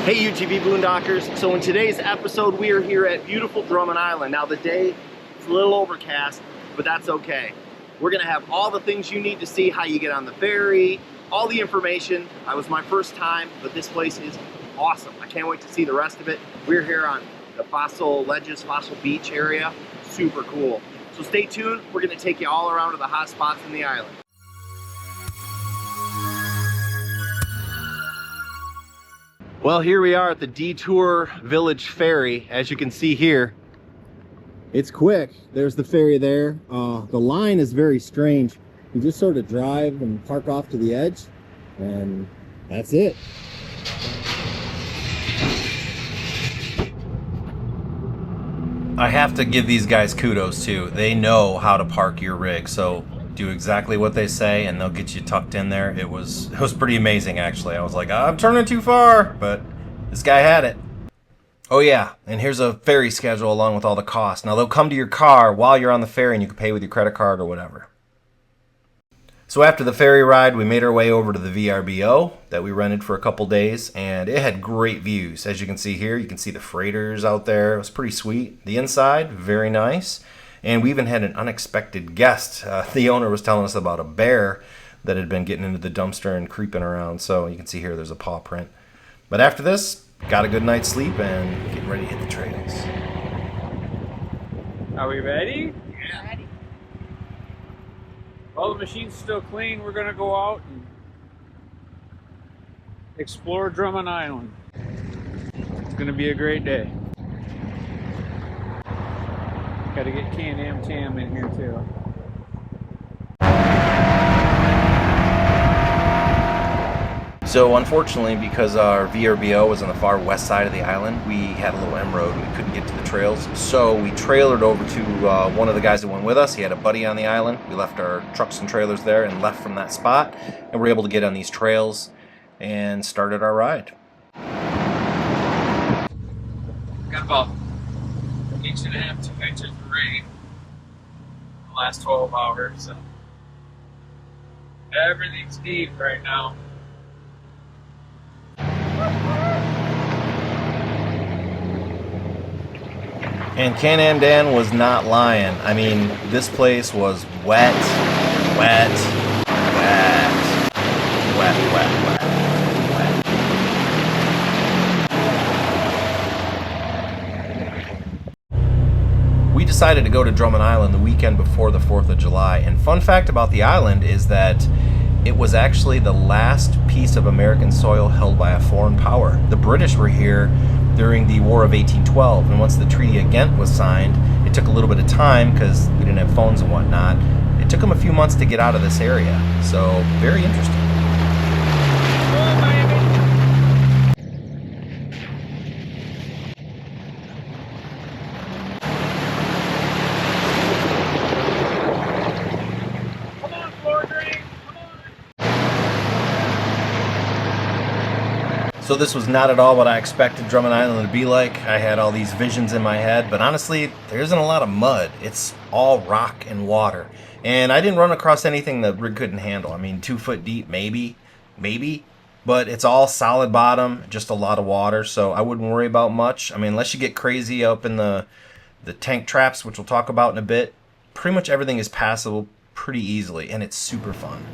Hey UTV Boondockers, so in today's episode we are here at beautiful Drummond Island. Now the day is a little overcast, but that's okay. We're gonna have all the things you need to see, how you get on the ferry, all the information. It was my first time, but this place is awesome. I can't wait to see the rest of it. We're here on the Fossil Ledges, Fossil Beach area. Super cool. So stay tuned, we're gonna take you all around to the hot spots in the island. Well, here we are at the Detour Village Ferry. As you can see here, it's quick. There's the ferry there. The line is very strange. You just sort of drive and park off to the edge, and that's it. I have to give these guys kudos too. They know how to park your rig, so do exactly what they say and they'll get you tucked in there. It was pretty amazing actually. I was like, I'm turning too far, but this guy had it. Oh yeah, and here's a ferry schedule along with all the costs. Now they'll come to your car while you're on the ferry and you can pay with your credit card or whatever. So after the ferry ride, we made our way over to the VRBO that we rented for a couple days, and it had great views. As you can see here, you can see the freighters out there. It was pretty sweet. The inside, very nice. And we even had an unexpected guest. The owner was telling us about a bear that had been getting into the dumpster and creeping around. So you can see here there's a paw print. But after this, got a good night's sleep and getting ready to hit the trails. Are we ready? Yeah. Ready. Well, the machine's still clean. We're going to go out and explore Drummond Island. It's going to be a great day. Got to get Can-Am Tam in here too. So unfortunately, because our VRBO was on the far west side of the island, we had a little M road and we couldn't get to the trails. So we trailered over to one of the guys that went with us. He had a buddy on the island. We left our trucks and trailers there and left from that spot, and we're able to get on these trails and started our ride. Got about 1.5 to 2 inches of rain in the last 12 hours. So everything's deep right now. And Can-Am Dan was not lying. I mean, this place was wet, wet, wet, wet, wet, wet, wet. We decided to go to Drummond Island the weekend before the 4th of July. And fun fact about the island is that it was actually the last piece of American soil held by a foreign power. The British were here during the War of 1812, and once the Treaty of Ghent was signed, it took a little bit of time because we didn't have phones and whatnot. It took them a few months to get out of this area, so very interesting. So this was not at all what I expected Drummond Island to be like. I had all these visions in my head, but honestly, there isn't a lot of mud. It's all rock and water. And I didn't run across anything the rig couldn't handle. I mean, 2 foot deep, maybe, but it's all solid bottom, just a lot of water, so I wouldn't worry about much. I mean, unless you get crazy up in the tank traps, which we'll talk about in a bit, pretty much everything is passable pretty easily, and it's super fun.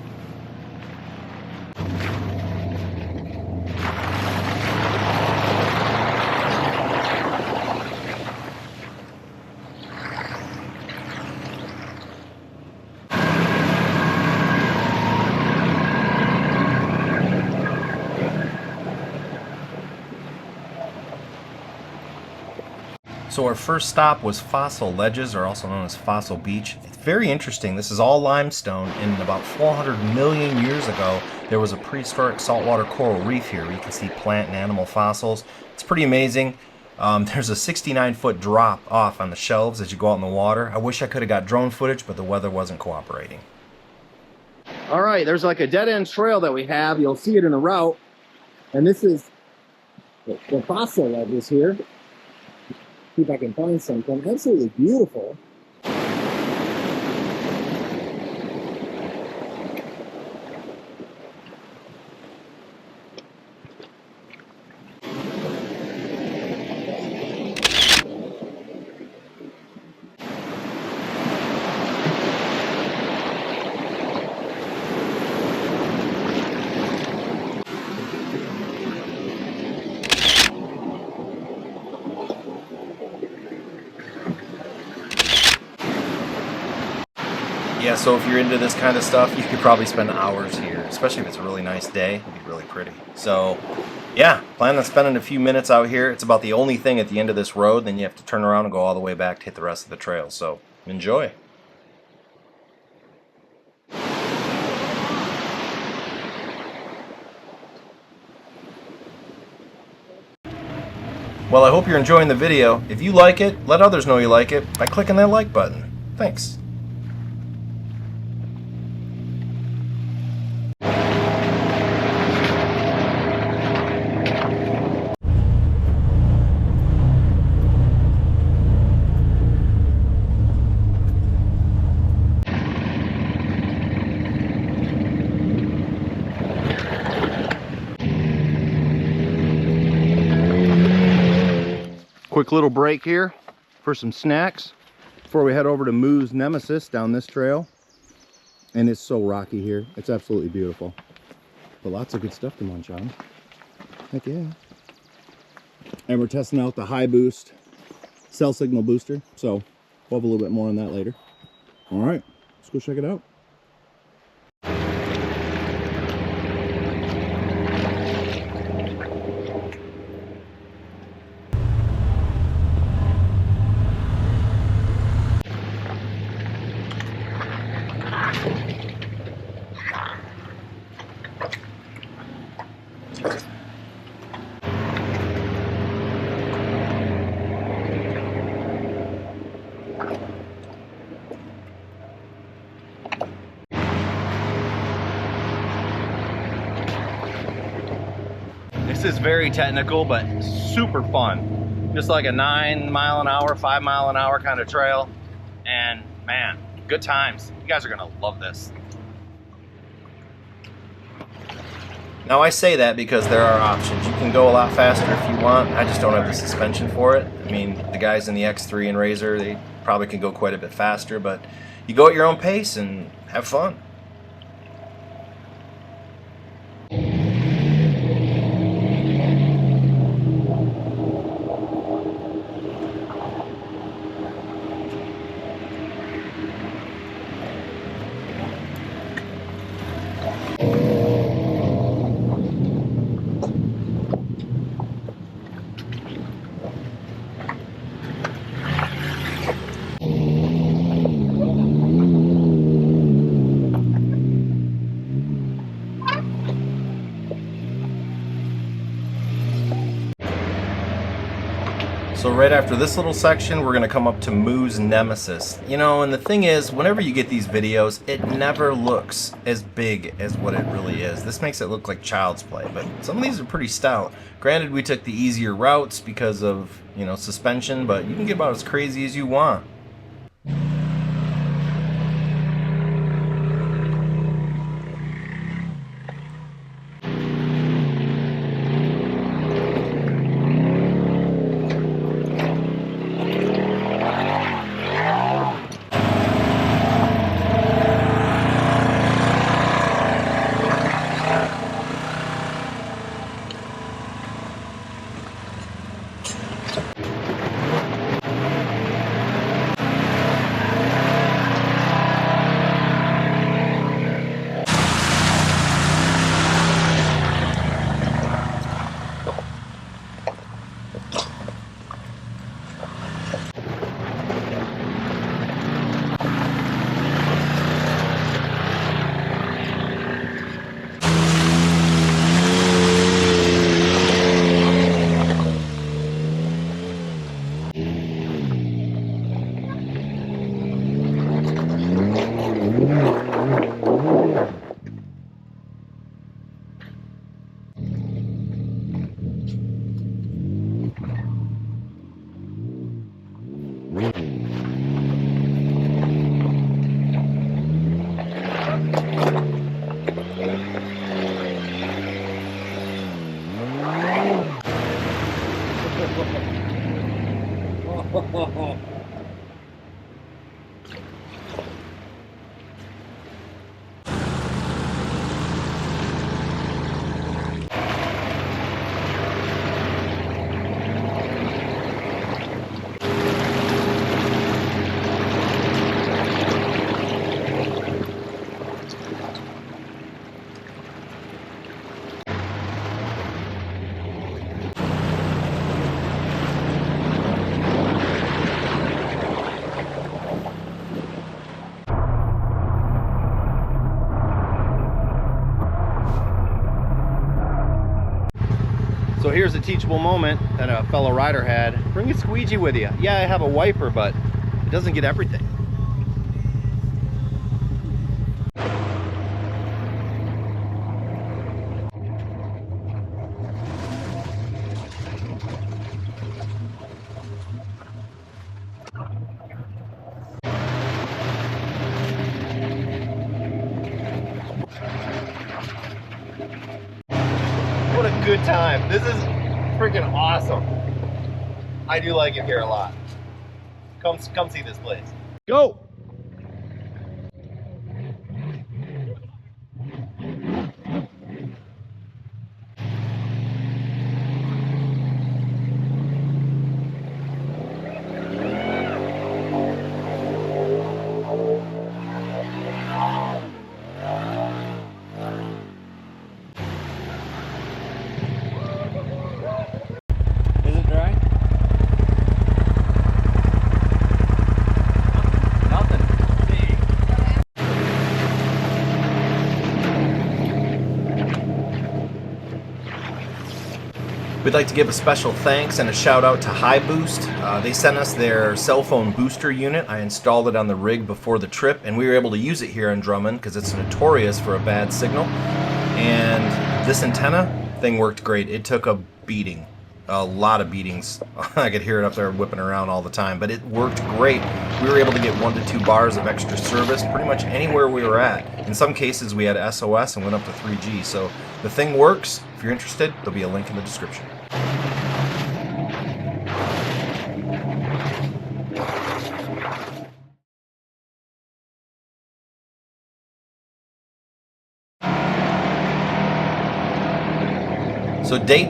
So our first stop was Fossil Ledges, or also known as Fossil Beach. It's very interesting. This is all limestone, and about 400 million years ago, there was a prehistoric saltwater coral reef here where you can see plant and animal fossils. It's pretty amazing. There's a 69-foot drop off on the shelves as you go out in the water. I wish I could have got drone footage, but the weather wasn't cooperating. All right, there's like a dead-end trail that we have. You'll see it in the route. And this is the Fossil Ledges here. See if I can find something. Absolutely beautiful. Yeah, so if you're into this kind of stuff, you could probably spend hours here, especially if it's a really nice day. It'd be really pretty. So, yeah, plan on spending a few minutes out here. It's about the only thing at the end of this road. Then you have to turn around and go all the way back to hit the rest of the trail. So, enjoy. Well, I hope you're enjoying the video. If you like it, let others know you like it by clicking that like button. Thanks. Quick little break here for some snacks before we head over to Moo's Nemesis down this trail. And it's so rocky here. It's absolutely beautiful. But lots of good stuff to munch on. Heck yeah. And we're testing out the HiBoost Cell Signal Booster. So we'll have a little bit more on that later. All right, let's go check it out. This is very technical, but super fun. Just like a 9 mile an hour, 5 mile an hour kind of trail. And man, good times. You guys are gonna love this. Now I say that because there are options. You can go a lot faster if you want. I just don't have the suspension for it. I mean, the guys in the X3 and Razor, they probably can go quite a bit faster, but you go at your own pace and have fun. So right after this little section, we're gonna come up to Moo's Nemesis. You know, and the thing is, whenever you get these videos, it never looks as big as what it really is. This makes it look like child's play, but some of these are pretty stout. Granted, we took the easier routes because of, you know, suspension, but you can get about as crazy as you want. here's a teachable moment that a fellow rider had. Bring a squeegee with you. Yeah, I have a wiper, but it doesn't get everything. What a good time. This is freaking awesome. I do like it here a lot. Come see this place. Go! Is it dry? Nothing. We'd like to give a special thanks and a shout out to HiBoost. They sent us their cell phone booster unit. I installed it on the rig before the trip, and we were able to use it here in Drummond because it's notorious for a bad signal. And this antenna thing worked great. It took a beating, a lot of beatings. I could hear it up there whipping around all the time, but it worked great. We were able to get 1 to 2 bars of extra service pretty much anywhere we were at. In some cases we had SOS and went up to 3G, so the thing works. If you're interested, there'll be a link in the description. So day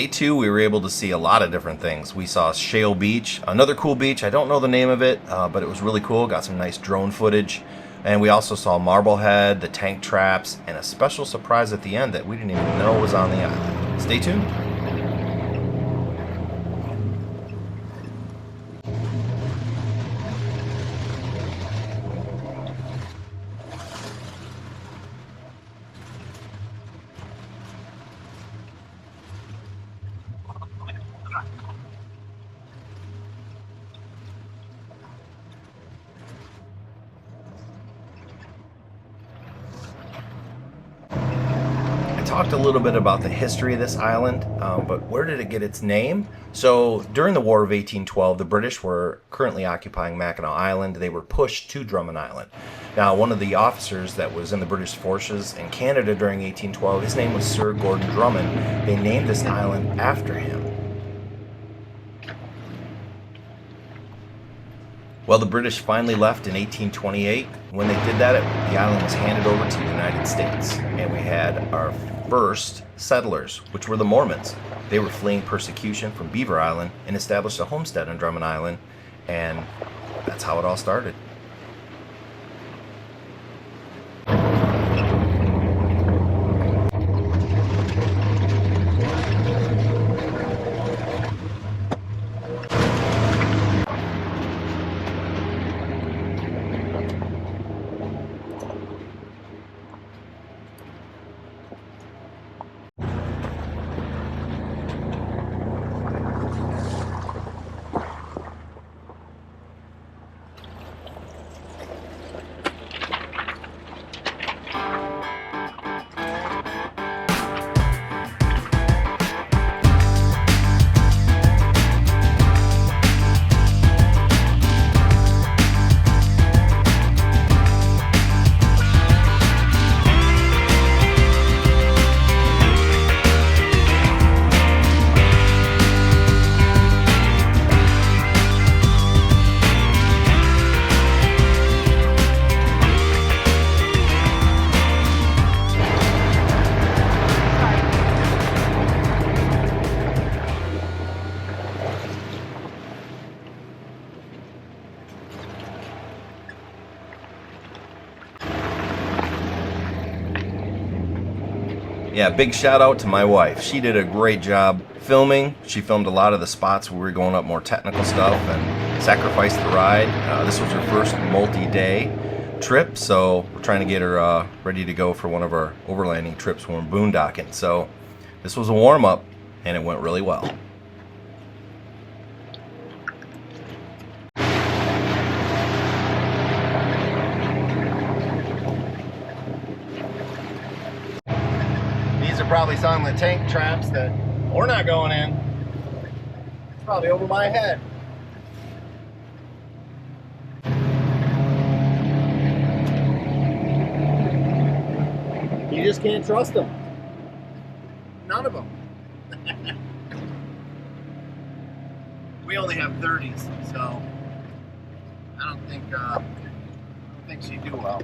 two we were able to see a lot of different things. We saw Shale Beach, another cool beach. I don't know the name of it, but it was really cool. Got some nice drone footage. And we also saw Marblehead, the tank traps, and a special surprise at the end that we didn't even know was on the island. Stay tuned. Talked a little bit about the history of this island, but where did it get its name? So during the War of 1812, the British were currently occupying Mackinac Island. They were pushed to Drummond Island. Now, one of the officers that was in the British forces in Canada during 1812, his name was Sir Gordon Drummond. They named this island after him. Well, the British finally left in 1828. When they did that, the island was handed over to the United States, and we had our first settlers, which were the Mormons. They were fleeing persecution from Beaver Island and established a homestead on Drummond Island, and that's how it all started. Yeah, big shout out to my wife. She did a great job filming. She filmed a lot of the spots where we were going up more technical stuff and sacrificed the ride. This was her first multi-day trip, so we're trying to get her ready to go for one of our overlanding trips when we're boondocking. So This was a warm-up, and it went really well. These are probably some of the tank traps that we're not going in. It's probably over my head. You just can't trust them. None of them. We only have 30s, so I don't think she'd do well.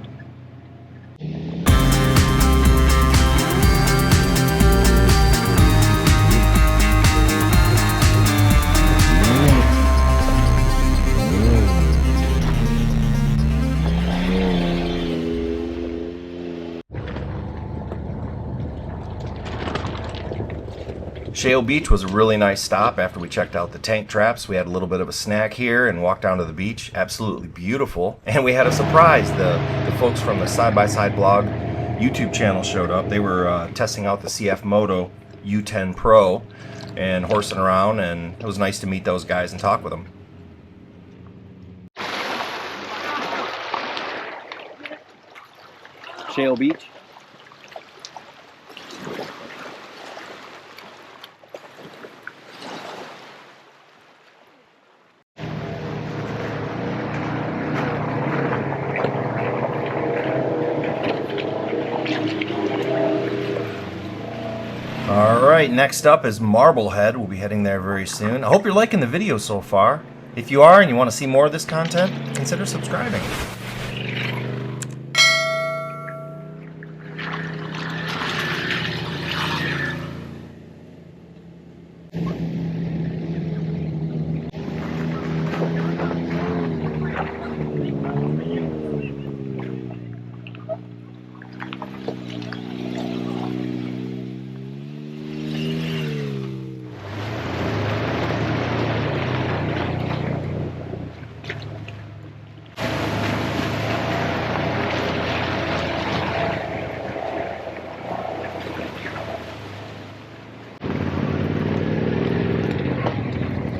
Shale Beach was a really nice stop after we checked out the tank traps. We had a little bit of a snack here and walked down to the beach. Absolutely beautiful. And we had a surprise. The folks from the Side by Side blog YouTube channel showed up. They were testing out the CF Moto U10 Pro and horsing around, and it was nice to meet those guys and talk with them. Shale Beach. Alright, next up is Marblehead. We'll be heading there very soon. I hope you're liking the video so far. If you are and you want to see more of this content, consider subscribing.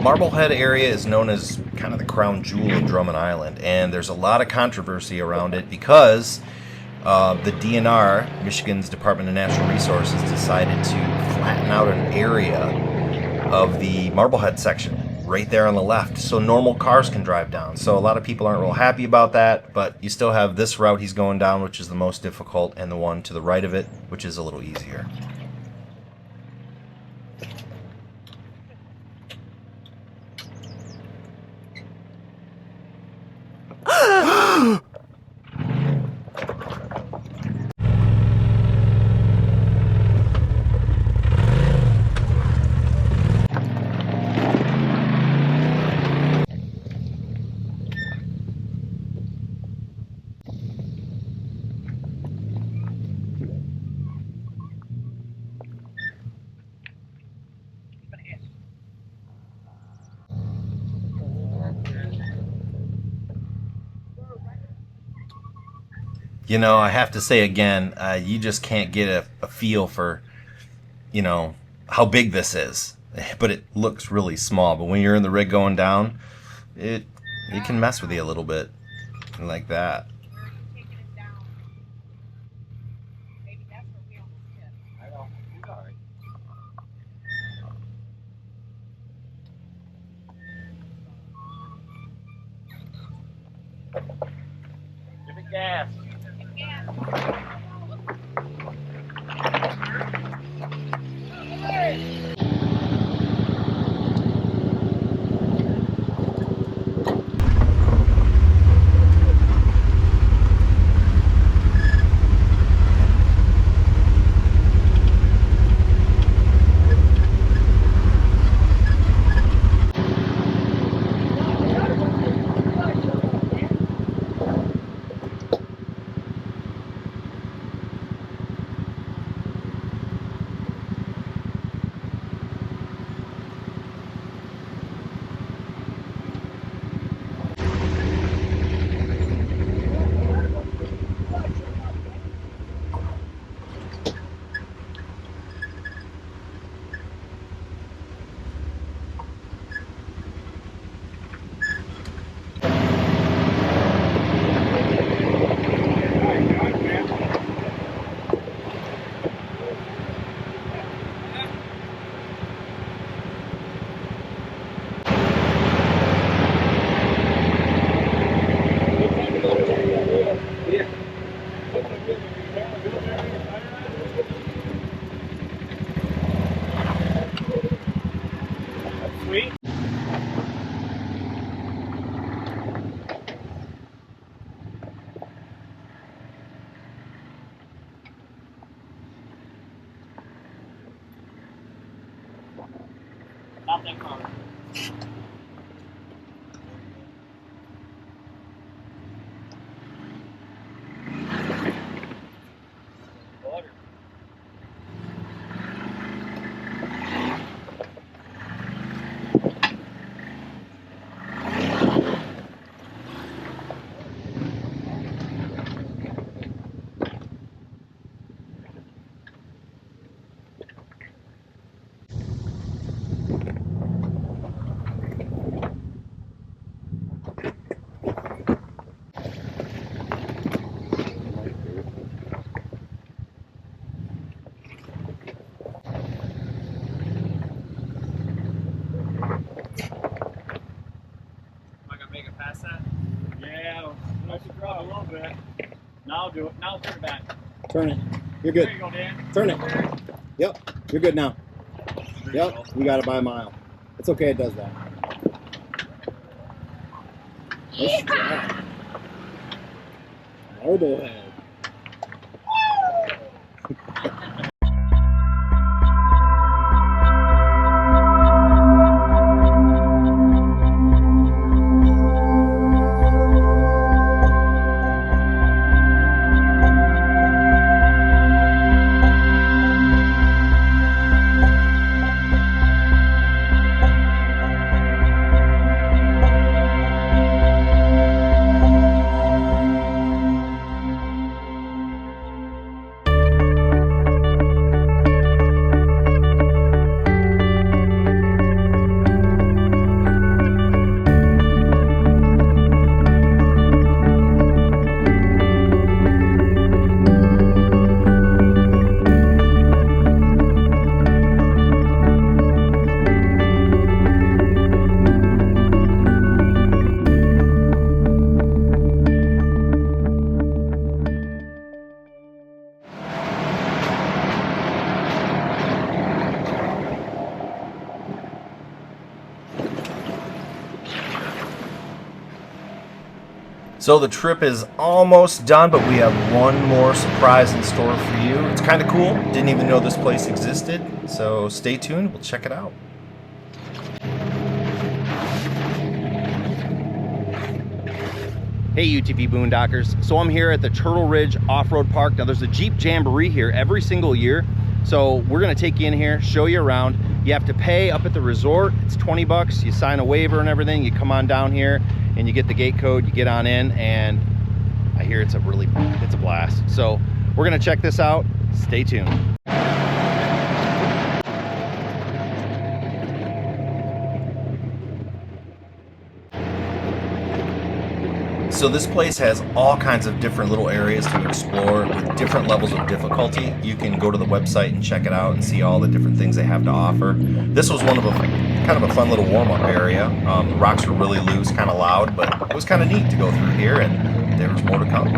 Marblehead area is known as kind of the crown jewel of Drummond Island, and there's a lot of controversy around it because the DNR, Michigan's Department of Natural Resources, decided to flatten out an area of the Marblehead section right there on the left so normal cars can drive down. So a lot of people aren't real happy about that, but you still have this route he's going down, which is the most difficult, and the one to the right of it, which is a little easier. You know, I have to say again, you just can't get a feel for, you know, how big this is. But it looks really small. But when you're in the rig going down, it can mess with you a little bit, like that. Give it gas. that car. Water. Make it past that? Yeah, I should drop a little bit. Now do it. Now turn it back. Turn it. You're good. There you go, Dan. Turn it. Yep. You're good now. There Yep. You got it by a mile. It's okay. It does that. Nice job. Marblehead. So the trip is almost done, but we have one more surprise in store for you. It's kind of cool. Didn't even know this place existed. So stay tuned. We'll check it out. Hey UTV Boondockers. So I'm here at the Turtle Ridge Offroad Park. Now there's a Jeep Jamboree here every single year. So we're gonna take you in here, show you around. You have to pay up at the resort. It's 20 bucks. You sign a waiver and everything. You come on down here and you get the gate code, you get on in, and I hear it's a blast. So we're gonna check this out. Stay tuned. So this place has all kinds of different little areas to explore with different levels of difficulty. You can go to the website and check it out and see all the different things they have to offer. This was one of a kind of a fun little warm-up area. The rocks were really loose, kind of loud, but it was kind of neat to go through here, and there was more to come.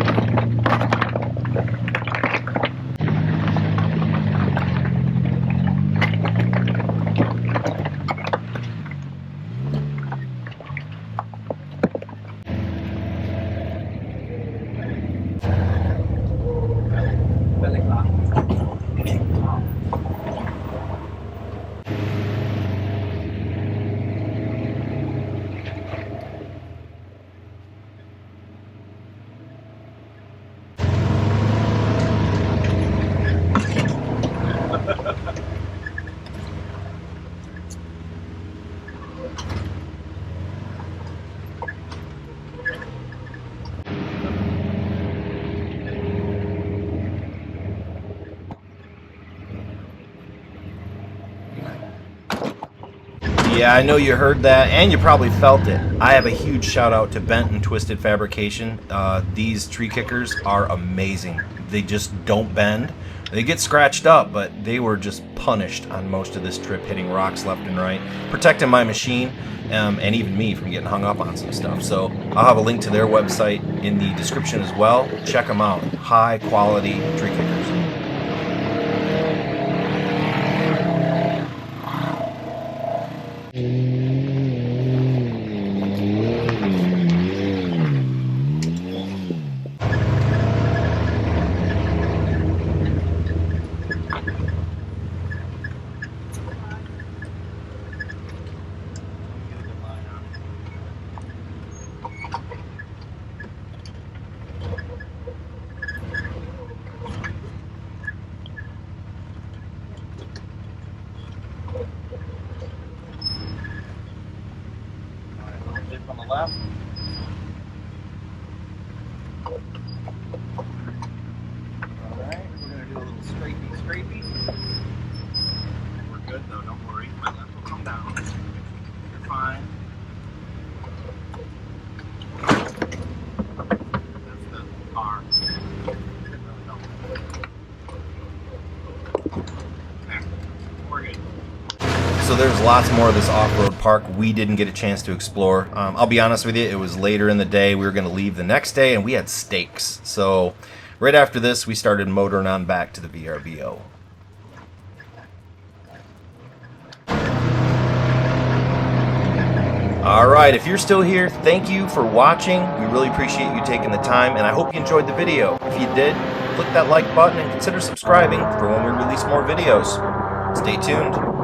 Yeah, I know you heard that, and you probably felt it. I have a huge shout out to Bent and Twisted Fabrication. These tree kickers are amazing. They just don't bend. They get scratched up, but they were just punished on most of this trip, hitting rocks left and right, protecting my machine, and even me from getting hung up on some stuff. So I'll have a link to their website in the description as well. Check them out. High quality tree kickers. left. Alright, we're going to do a little scrapey. We're good though, don't worry. My left will come down. You're fine. That's the car. We're good. So there's lots more of this off-road park we didn't get a chance to explore. I'll be honest with you, it was later in the day. We were going to leave the next day, and we had steaks. So right after this, we started motoring on back to the VRBO. Alright, if you're still here, thank you for watching. We really appreciate you taking the time, and I hope you enjoyed the video. If you did, click that like button and consider subscribing for when we release more videos. Stay tuned.